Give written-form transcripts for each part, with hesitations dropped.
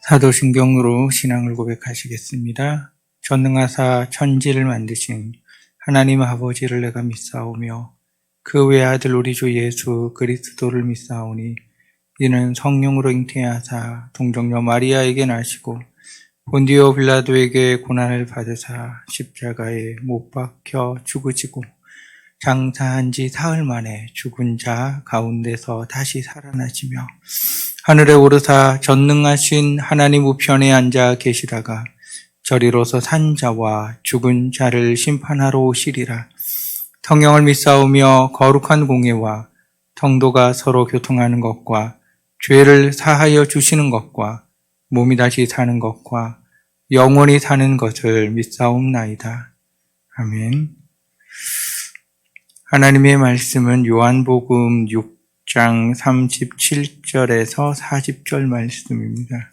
사도신경으로 신앙을 고백하시겠습니다. 전능하사 천지를 만드신 하나님 아버지를 내가 믿사오며 그 외아들 우리 주 예수 그리스도를 믿사오니 이는 성령으로 잉태하사 동정녀 마리아에게 나시고 본디오 빌라도에게 고난을 받으사 십자가에 못 박혀 죽으시고 장사한 지 사흘 만에 죽은 자 가운데서 다시 살아나시며 하늘에 오르사 전능하신 하나님 우편에 앉아 계시다가 저리로서 산 자와 죽은 자를 심판하러 오시리라. 성령을 믿사오며 거룩한 공예와 성도가 서로 교통하는 것과 죄를 사하여 주시는 것과 몸이 다시 사는 것과 영원히 사는 것을 믿사옵나이다. 아멘. 하나님의 말씀은 요한복음 6장 37절에서 40절 말씀입니다.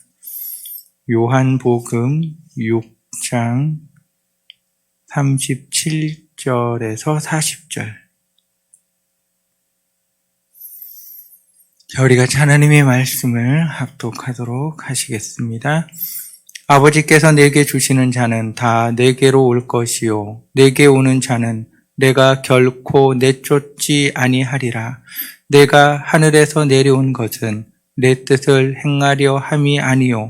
요한복음 6장 37절에서 40절. 자, 우리가 하나님의 말씀을 합독하도록 하시겠습니다. 아버지께서 내게 주시는 자는 다 내게로 올 것이요 내게 오는 자는 내가 결코 내쫓지 아니하리라. 내가 하늘에서 내려온 것은 내 뜻을 행하려 함이 아니요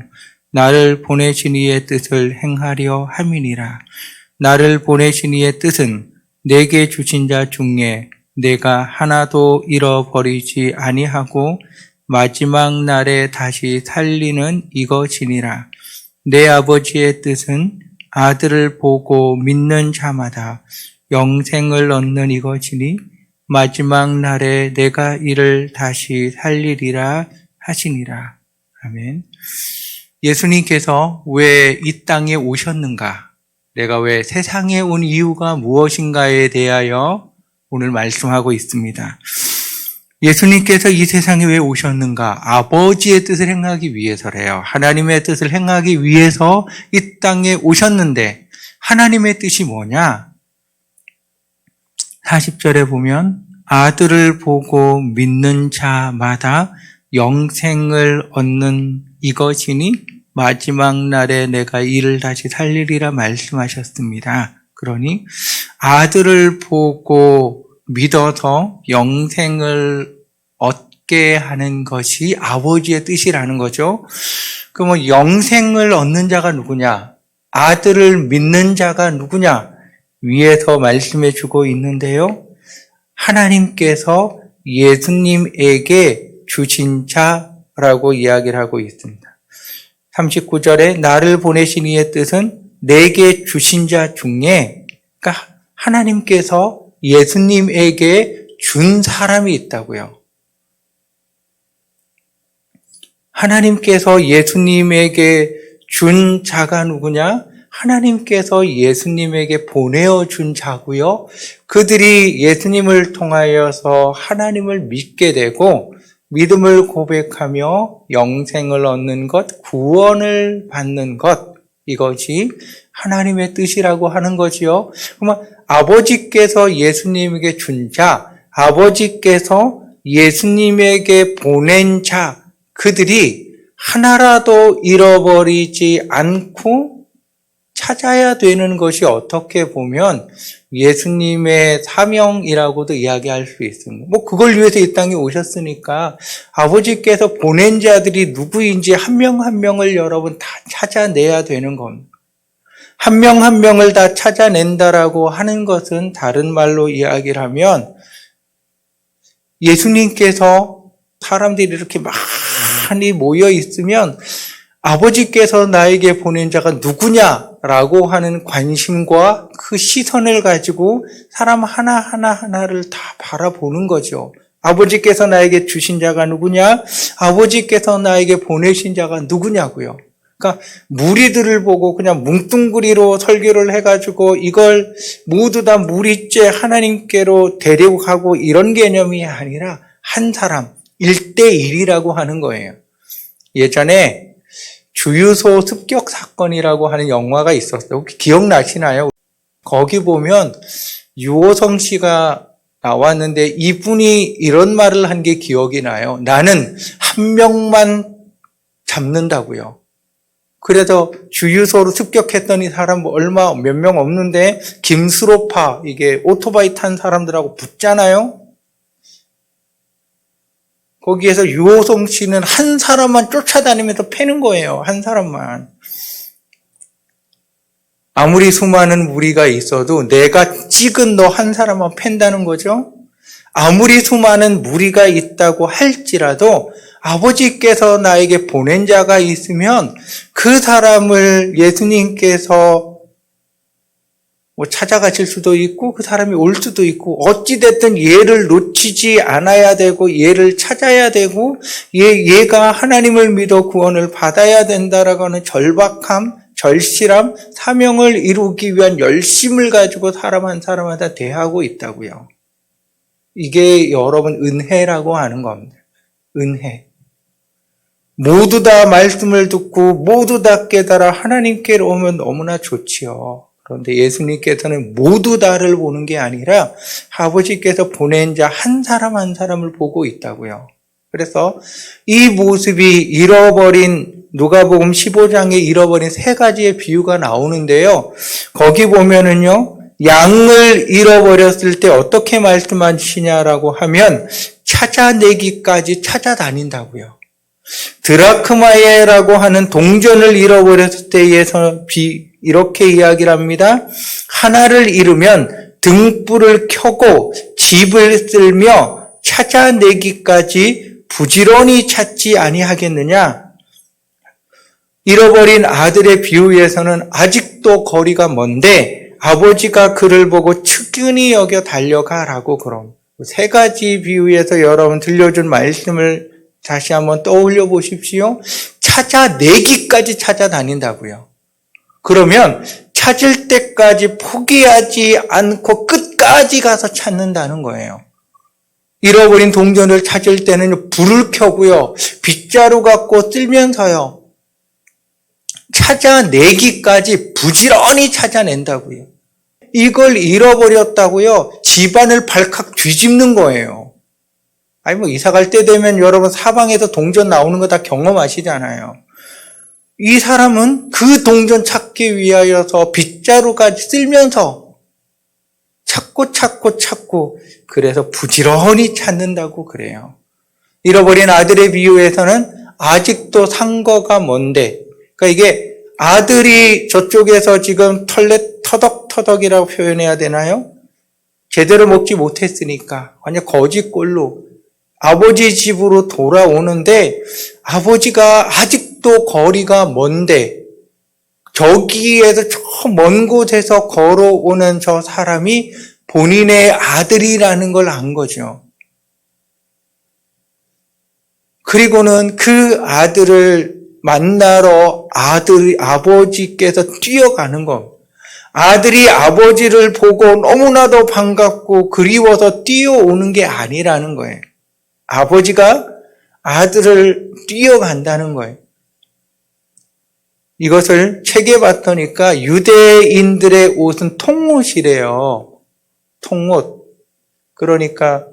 나를 보내신 이의 뜻을 행하려 함이니라. 나를 보내신 이의 뜻은 내게 주신 자 중에 내가 하나도 잃어버리지 아니하고 마지막 날에 다시 살리는 이것이니라. 내 아버지의 뜻은 아들을 보고 믿는 자마다 영생을 얻는 이것이니 마지막 날에 내가 이를 다시 살리리라 하시니라. 아멘. 예수님께서 왜 이 땅에 오셨는가? 내가 왜 세상에 온 이유가 무엇인가에 대하여 오늘 말씀하고 있습니다. 예수님께서 이 세상에 왜 오셨는가? 아버지의 뜻을 행하기 위해서래요. 하나님의 뜻을 행하기 위해서 이 땅에 오셨는데 하나님의 뜻이 뭐냐? 40절에 보면 아들을 보고 믿는 자마다 영생을 얻는 이것이니 마지막 날에 내가 이를 다시 살리리라 말씀하셨습니다. 그러니 아들을 보고 믿어서 영생을 얻게 하는 것이 아버지의 뜻이라는 거죠. 그러면 영생을 얻는 자가 누구냐? 아들을 믿는 자가 누구냐? 위에서 말씀해 주고 있는데요. 하나님께서 예수님에게 주신 자라고 이야기를 하고 있습니다. 39절에 나를 보내신 이의 뜻은 내게 주신 자 중에, 그러니까 하나님께서 예수님에게 준 사람이 있다고요. 하나님께서 예수님에게 준 자가 누구냐? 하나님께서 예수님에게 보내어준 자고요. 그들이 예수님을 통하여서 하나님을 믿게 되고 믿음을 고백하며 영생을 얻는 것, 구원을 받는 것, 이것이 하나님의 뜻이라고 하는 거지요. 그러면 아버지께서 예수님에게 준 자, 아버지께서 예수님에게 보낸 자, 그들이 하나라도 잃어버리지 않고 찾아야 되는 것이 어떻게 보면 예수님의 사명이라고도 이야기할 수 있습니다. 그걸 위해서 이 땅에 오셨으니까 아버지께서 보낸 자들이 누구인지 한 명 한 명을 여러분 다 찾아내야 되는 겁니다. 한 명 한 명을 다 찾아낸다라고 하는 것은 다른 말로 이야기를 하면 예수님께서 사람들이 이렇게 많이 모여 있으면 아버지께서 나에게 보낸 자가 누구냐라고 하는 관심과 그 시선을 가지고 사람 하나를 다 바라보는 거죠. 아버지께서 나에게 주신 자가 누구냐? 아버지께서 나에게 보내신 자가 누구냐고요. 그러니까 무리들을 보고 그냥 뭉뚱그리로 설교를 해가지고 이걸 모두 다 무리째 하나님께로 데리고 가고 이런 개념이 아니라 한 사람, 1대1이라고 하는 거예요. 예전에 주유소 습격 사건이라고 하는 영화가 있었어요. 혹시 기억나시나요? 거기 보면 유호성 씨가 나왔는데 이분이 이런 말을 한 게 기억이 나요. 나는 한 명만 잡는다고요. 그래서 주유소로 습격했더니 사람 몇 명 없는데 김수로파 이게 오토바이 탄 사람들하고 붙잖아요. 거기에서 유호성 씨는 한 사람만 쫓아다니면서 패는 거예요. 한 사람만. 아무리 수많은 무리가 있어도 내가 찍은 너 한 사람만 팬다는 거죠. 아무리 수많은 무리가 있다고 할지라도 아버지께서 나에게 보낸 자가 있으면 그 사람을 예수님께서 찾아가실 수도 있고 그 사람이 올 수도 있고 어찌됐든 얘를 놓치지 않아야 되고 얘를 찾아야 되고 얘가 하나님을 믿어 구원을 받아야 된다라고 하는 절박함, 절실함, 사명을 이루기 위한 열심을 가지고 사람 한 사람마다 대하고 있다고요. 이게 여러분 은혜라고 하는 겁니다. 은혜. 모두 다 말씀을 듣고 모두 다 깨달아 하나님께로 오면 너무나 좋지요. 그런데 예수님께서는 모두 다를 보는 게 아니라 아버지께서 보낸 자 한 사람 한 사람을 보고 있다고요. 그래서 이 모습이 잃어버린 누가복음 15장에 잃어버린 세 가지의 비유가 나오는데요. 거기 보면은요. 양을 잃어버렸을 때 어떻게 말씀하시냐라고 하면 찾아내기까지 찾아다닌다고요. 드라크마에라고 하는 동전을 잃어버렸을 때에서 이렇게 이야기를 합니다. 하나를 잃으면 등불을 켜고 집을 쓸며 찾아내기까지 부지런히 찾지 아니하겠느냐. 잃어버린 아들의 비유에서는 아직도 거리가 먼데 아버지가 그를 보고 측은히 여겨 달려가라고 그럼. 세 가지 비유에서 여러분 들려준 말씀을 다시 한번 떠올려 보십시오. 찾아내기까지 찾아다닌다고요. 그러면 찾을 때까지 포기하지 않고 끝까지 가서 찾는다는 거예요. 잃어버린 동전을 찾을 때는 불을 켜고요. 빗자루 갖고 쓸면서요. 찾아내기까지 부지런히 찾아낸다고요. 이걸 잃어버렸다고요. 집안을 발칵 뒤집는 거예요. 아니 이사 갈 때 되면 여러분 사방에서 동전 나오는 거 다 경험하시잖아요. 이 사람은 그 동전 찾기 위하여서 빗자루까지 쓸면서 찾고 그래서 부지런히 찾는다고 그래요. 잃어버린 아들의 비유에서는 아직도 상거가 먼데 그러니까 이게 아들이 저쪽에서 지금 터덕터덕이라고 표현해야 되나요? 제대로 먹지 못했으니까 완전 거지꼴로 아버지 집으로 돌아오는데 아버지가 아직도 거리가 먼데 저기에서 저 먼 곳에서 걸어오는 저 사람이 본인의 아들이라는 걸 안 거죠. 그리고는 그 아들을 만나러 아버지께서 뛰어가는 것. 아들이 아버지를 보고 너무나도 반갑고 그리워서 뛰어오는 게 아니라는 거예요. 아버지가 아들을 뛰어간다는 거예요. 이것을 책에 봤더니까 유대인들의 옷은 통옷이래요. 통옷. 그러니까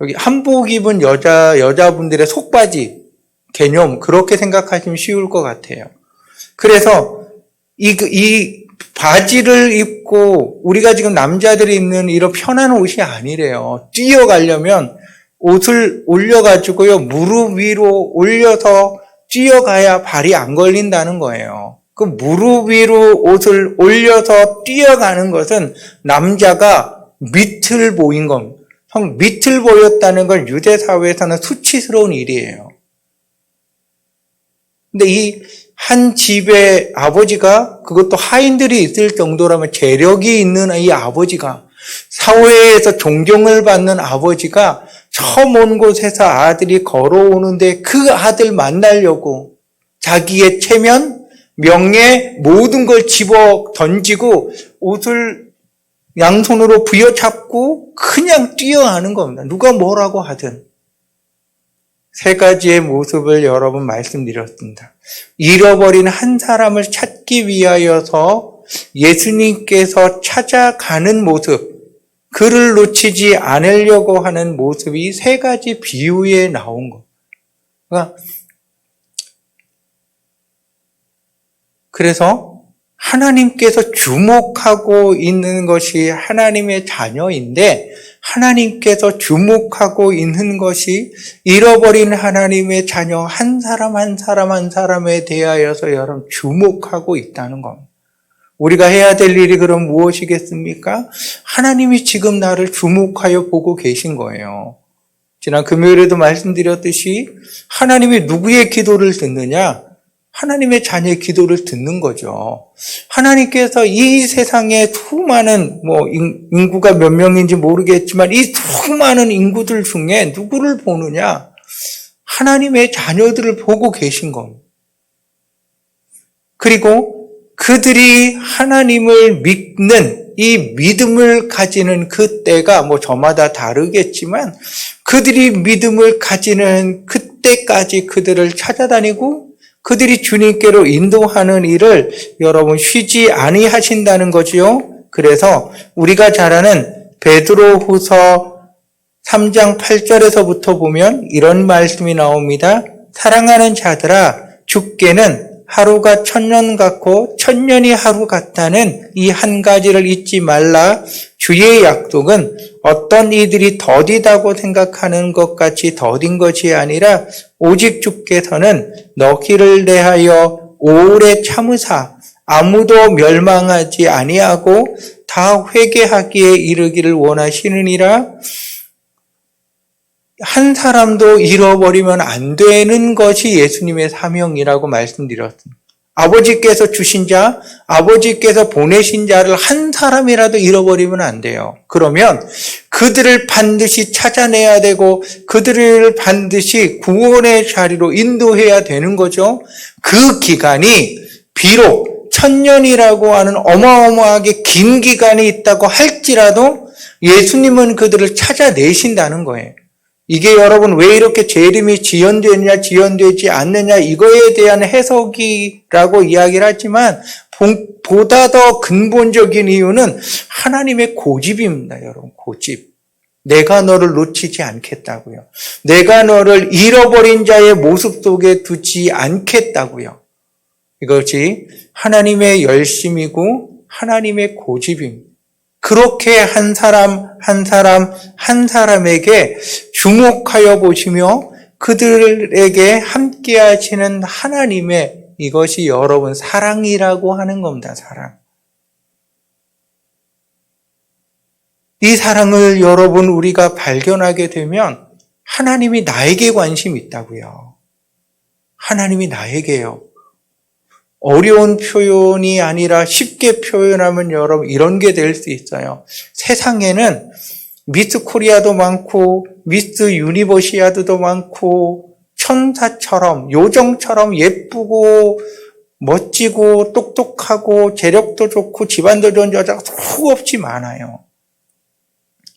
여기 한복 입은 여자분들의 속바지 개념 그렇게 생각하시면 쉬울 것 같아요. 그래서 이 바지를 입고 우리가 지금 남자들이 입는 이런 편한 옷이 아니래요. 뛰어가려면 옷을 올려가지고요. 무릎 위로 올려서 뛰어가야 발이 안 걸린다는 거예요. 그 무릎 위로 옷을 올려서 뛰어가는 것은 남자가 밑을 보인 겁니다. 밑을 보였다는 건 유대 사회에서는 수치스러운 일이에요. 근데 이 한 집의 아버지가 그것도 하인들이 있을 정도라면 재력이 있는 이 아버지가 사회에서 존경을 받는 아버지가 저 먼 곳에서 아들이 걸어오는데 그 아들 만나려고 자기의 체면, 명예 모든 걸 집어 던지고 옷을 양손으로 부여잡고 그냥 뛰어가는 겁니다. 누가 뭐라고 하든. 세 가지의 모습을 여러분 말씀드렸습니다. 잃어버린 한 사람을 찾기 위하여서 예수님께서 찾아가는 모습, 그를 놓치지 않으려고 하는 모습이 세 가지 비유에 나온 것. 그러니까 그래서 하나님께서 주목하고 있는 것이 하나님의 자녀인데 하나님께서 주목하고 있는 것이 잃어버린 하나님의 자녀 한 사람 한 사람 한 사람에 대하여서 여러분 주목하고 있다는 겁니다. 우리가 해야 될 일이 그럼 무엇이겠습니까? 하나님이 지금 나를 주목하여 보고 계신 거예요. 지난 금요일에도 말씀드렸듯이 하나님이 누구의 기도를 듣느냐? 하나님의 자녀의 기도를 듣는 거죠. 하나님께서 이 세상에 수많은 인구가 몇 명인지 모르겠지만 이 수많은 인구들 중에 누구를 보느냐? 하나님의 자녀들을 보고 계신 겁니다. 그리고 그들이 하나님을 믿는 이 믿음을 가지는 그 때가 저마다 다르겠지만 그들이 믿음을 가지는 그때까지 그들을 찾아다니고 그들이 주님께로 인도하는 일을 여러분 쉬지 아니하신다는 거지요. 그래서 우리가 잘 아는 베드로후서 3장 8절에서부터 보면 이런 말씀이 나옵니다. 사랑하는 자들아, 주께는 하루가 천년 같고 천년이 하루 같다는 이 한 가지를 잊지 말라. 주의 약속은 어떤 이들이 더디다고 생각하는 것 같이 더딘 것이 아니라 오직 주께서는 너희를 대하여 오래 참으사 아무도 멸망하지 아니하고 다 회개하기에 이르기를 원하시느니라. 한 사람도 잃어버리면 안 되는 것이 예수님의 사명이라고 말씀드렸습니다. 아버지께서 주신 자, 아버지께서 보내신 자를 한 사람이라도 잃어버리면 안 돼요. 그러면 그들을 반드시 찾아내야 되고 그들을 반드시 구원의 자리로 인도해야 되는 거죠. 그 기간이 비록 천년이라고 하는 어마어마하게 긴 기간이 있다고 할지라도 예수님은 그들을 찾아내신다는 거예요. 이게 여러분 왜 이렇게 재림이 지연되느냐 지연되지 않느냐 이거에 대한 해석이라고 이야기를 하지만 보다 더 근본적인 이유는 하나님의 고집입니다. 여러분 고집. 내가 너를 놓치지 않겠다고요. 내가 너를 잃어버린 자의 모습 속에 두지 않겠다고요. 이것이 하나님의 열심이고 하나님의 고집입니다. 그렇게 한 사람 사람에게 주목하여 보시며 그들에게 함께 하시는 하나님의 이것이 여러분 사랑이라고 하는 겁니다. 사랑. 이 사랑을 여러분 우리가 발견하게 되면 하나님이 나에게 관심이 있다고요. 하나님이 나에게요. 어려운 표현이 아니라 쉽게 표현하면 여러분 이런 게 될 수 있어요. 세상에는 미스 코리아도 많고 미스 유니버시아드도 많고 천사처럼 요정처럼 예쁘고 멋지고 똑똑하고 재력도 좋고 집안도 좋은 여자가 수없이 많아요.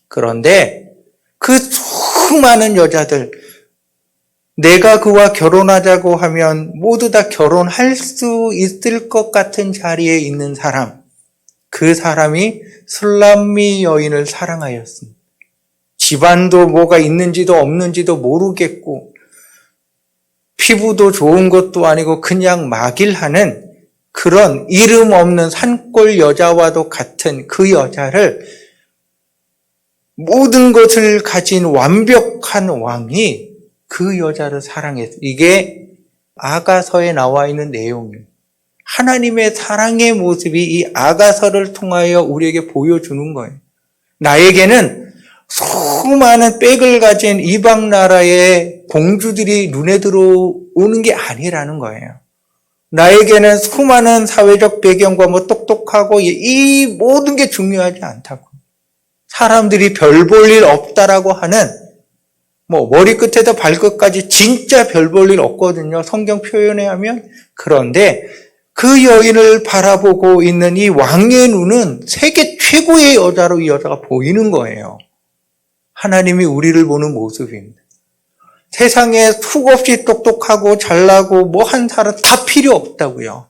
그런데 그 수많은 여자들 내가 그와 결혼하자고 하면 모두 다 결혼할 수 있을 것 같은 자리에 있는 사람, 그 사람이 술람미 여인을 사랑하였습니다. 집안도 뭐가 있는지도 없는지도 모르겠고 피부도 좋은 것도 아니고 그냥 막일하는 그런 이름 없는 산골 여자와도 같은 그 여자를 모든 것을 가진 완벽한 왕이 그 여자를 사랑했어요. 이게 아가서에 나와 있는 내용이에요. 하나님의 사랑의 모습이 이 아가서를 통하여 우리에게 보여주는 거예요. 나에게는 수많은 빽을 가진 이방 나라의 공주들이 눈에 들어오는 게 아니라는 거예요. 나에게는 수많은 사회적 배경과 똑똑하고 이 모든 게 중요하지 않다고. 사람들이 별 볼 일 없다라고 하는 머리끝에서 발끝까지 진짜 별 볼 일 없거든요. 성경 표현에 하면. 그런데 그 여인을 바라보고 있는 이 왕의 눈은 세계 최고의 여자로 이 여자가 보이는 거예요. 하나님이 우리를 보는 모습입니다. 세상에 수없이 똑똑하고 잘나고 한 사람 다 필요 없다고요.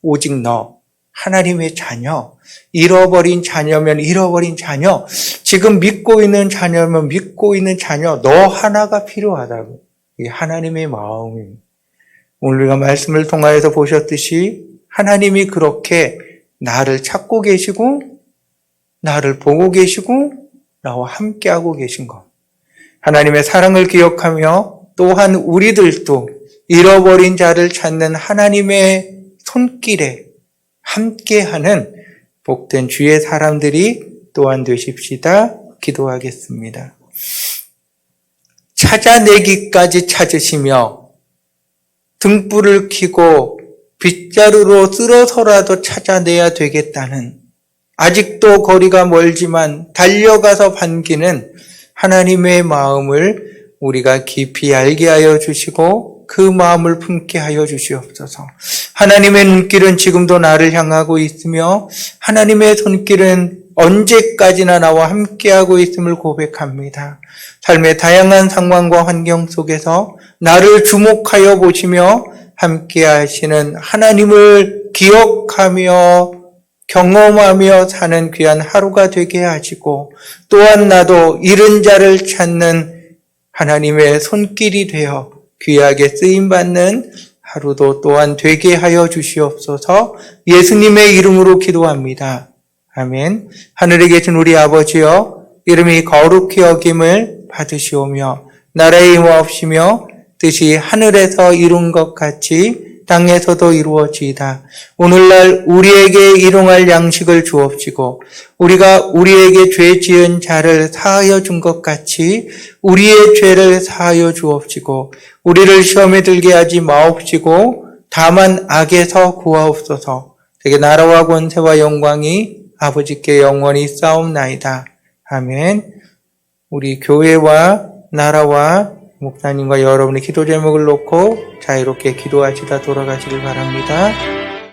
오직 너, 하나님의 자녀, 잃어버린 자녀면 잃어버린 자녀, 지금 믿고 있는 자녀면 믿고 있는 자녀, 너 하나가 필요하다고. 이게 하나님의 마음입니다. 오늘 우리가 말씀을 통하여서 보셨듯이 하나님이 그렇게 나를 찾고 계시고 나를 보고 계시고 나와 함께하고 계신 것. 하나님의 사랑을 기억하며 또한 우리들도 잃어버린 자를 찾는 하나님의 손길에 함께하는 복된 주의 사람들이 또한 되십시다. 기도하겠습니다. 찾아내기까지 찾으시며 등불을 켜고 빗자루로 쓸어서라도 찾아내야 되겠다는, 아직도 거리가 멀지만 달려가서 반기는 하나님의 마음을 우리가 깊이 알게 하여 주시고 그 마음을 품게 하여 주시옵소서. 하나님의 눈길은 지금도 나를 향하고 있으며 하나님의 손길은 언제까지나 나와 함께하고 있음을 고백합니다. 삶의 다양한 상황과 환경 속에서 나를 주목하여 보시며 함께 하시는 하나님을 기억하며 경험하며 사는 귀한 하루가 되게 하시고, 또한 나도 잃은 자를 찾는 하나님의 손길이 되어 귀하게 쓰임받는 하루도 또한 되게 하여 주시옵소서. 예수님의 이름으로 기도합니다. 아멘. 하늘에 계신 우리 아버지여, 이름이 거룩히 여김을 받으시오며 나라의 임하옵시며 뜻이 하늘에서 이룬 것 같이 땅에서도 이루어지이다. 오늘날 우리에게 일용할 양식을 주옵시고 우리가 우리에게 죄 지은 자를 사하여 준 것 같이 우리의 죄를 사하여 주옵시고 우리를 시험에 들게 하지 마옵시고 다만 악에서 구하옵소서. 되게 나라와 권세와 영광이 아버지께 영원히 싸움나이다. 아멘. 우리 교회와 나라와 목사님과 여러분의 기도 제목을 놓고 자유롭게 기도하시다 돌아가시길 바랍니다.